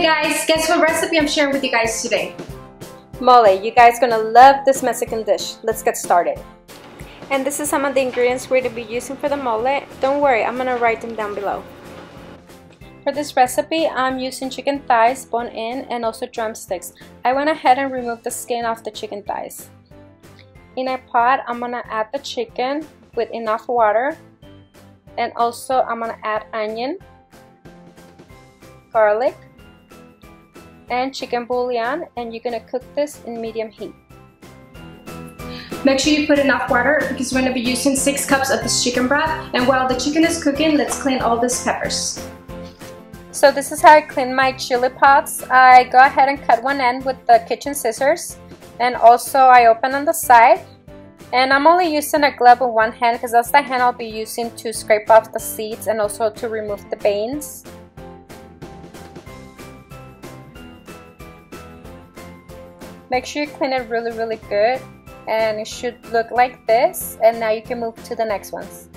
guys, guess what recipe I'm sharing with you guys today? Mole. You guys gonna love this Mexican dish. Let's get started. And this is some of the ingredients we're gonna be using for the mole. Don't worry, I'm gonna write them down below. For this recipe, I'm using chicken thighs, bone in, and also drumsticks. I went ahead and removed the skin off the chicken thighs. In a pot, I'm gonna add the chicken with enough water, and also I'm gonna add onion, garlic, and chicken bouillon, and you're gonna cook this in medium heat. Make sure you put enough water because we're gonna be using 6 cups of this chicken broth. And while the chicken is cooking, let's clean all these peppers. So this is how I clean my chili pots. I go ahead and cut one end with the kitchen scissors, and also I open on the side. And I'm only using a glove with one hand because that's the hand I'll be using to scrape off the seeds and also to remove the veins. Make sure you clean it really good, and it should look like this. And now you can move to the next ones.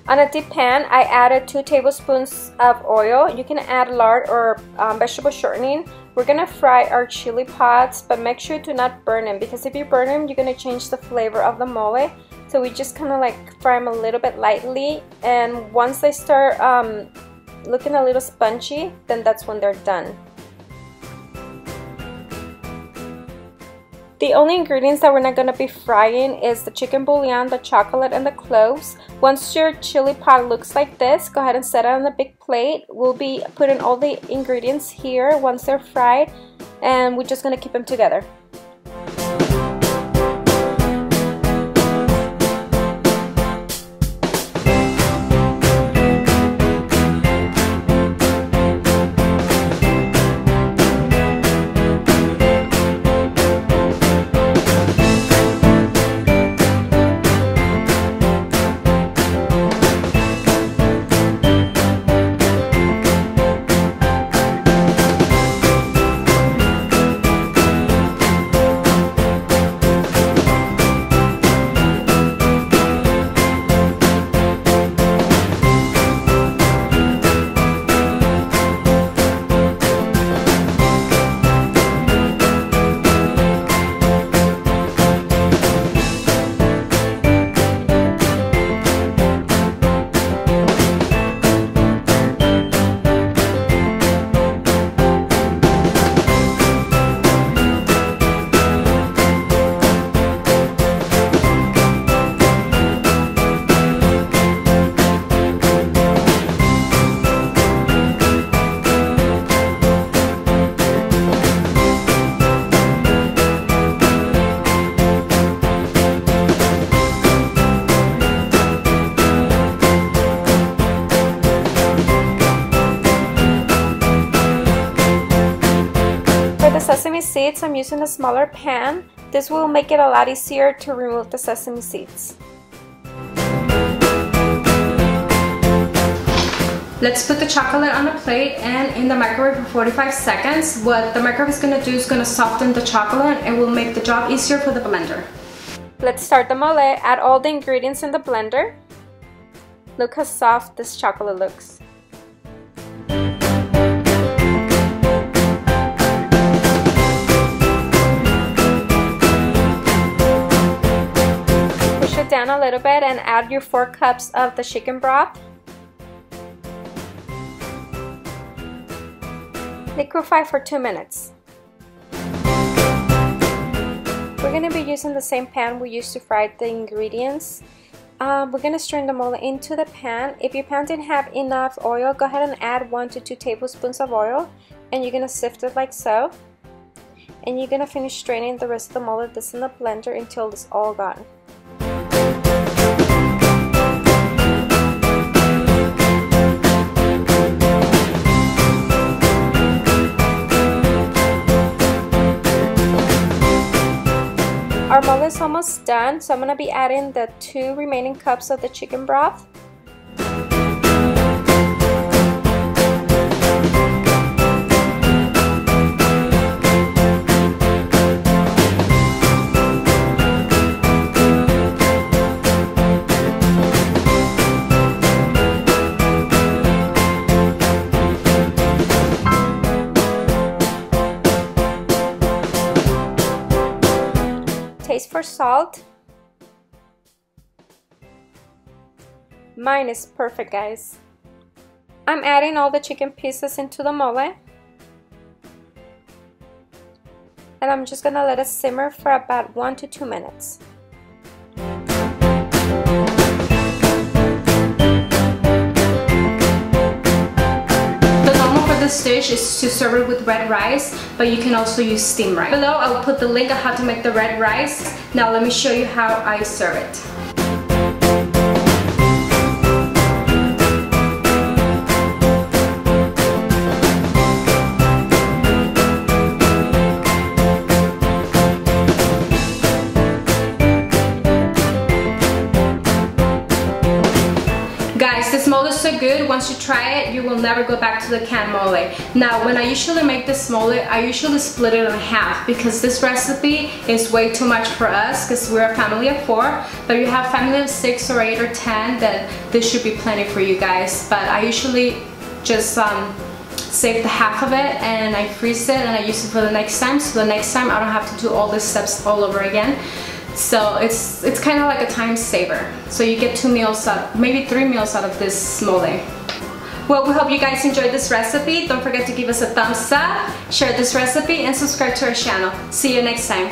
On a deep pan, I added 2 tablespoons of oil. You can add lard or vegetable shortening. We're gonna fry our chili pods, but make sure to not burn them, because if you burn them, you're gonna change the flavor of the mole. So we just kind of like fry them a little bit lightly, and once they start looking a little spongy, then that's when they're done. The only ingredients that we're not going to be frying is the chicken bouillon, the chocolate, and the cloves. Once your chili pot looks like this, go ahead and set it on a big plate. We'll be putting all the ingredients here once they're fried, and we're just going to keep them together. Sesame seeds, I'm using a smaller pan. This will make it a lot easier to remove the sesame seeds. Let's put the chocolate on a plate and in the microwave for 45 seconds. What the microwave is going to do is going to soften the chocolate and will make the job easier for the blender. Let's start the mole. Add all the ingredients in the blender. Look how soft this chocolate looks. Down a little bit and add your 4 cups of the chicken broth. Liquefy for 2 minutes. We're going to be using the same pan we used to fry the ingredients. We're going to strain the mole into the pan. If your pan didn't have enough oil, go ahead and add 1 to 2 tablespoons of oil, and you're going to sift it like so. And you're going to finish straining the rest of the mole that's in the blender until it's all gone. Our mole is almost done, so I'm going to be adding the 2 remaining cups of the chicken broth. for salt. Mine is perfect, guys. I'm adding all the chicken pieces into the mole. And I'm just gonna let it simmer for about 1 to 2 minutes. This dish is to serve it with red rice, but you can also use steamed rice. Below I will put the link on how to make the red rice. Now let me show you how I serve it. Guys, this mole is so good, once you try it, you will never go back to the canned mole. Now, when I usually make this mole, I usually split it in half because this recipe is way too much for us because we're a family of 4. But if you have family of 6 or 8 or 10, then this should be plenty for you guys. But I usually just save the half of it and I freeze it and I use it for the next time. So the next time I don't have to do all these steps all over again. So it's kind of like a time saver. So you get 2 meals out, maybe 3 meals out of this mole. Well, we hope you guys enjoyed this recipe. Don't forget to give us a thumbs up, share this recipe, and subscribe to our channel. See you next time.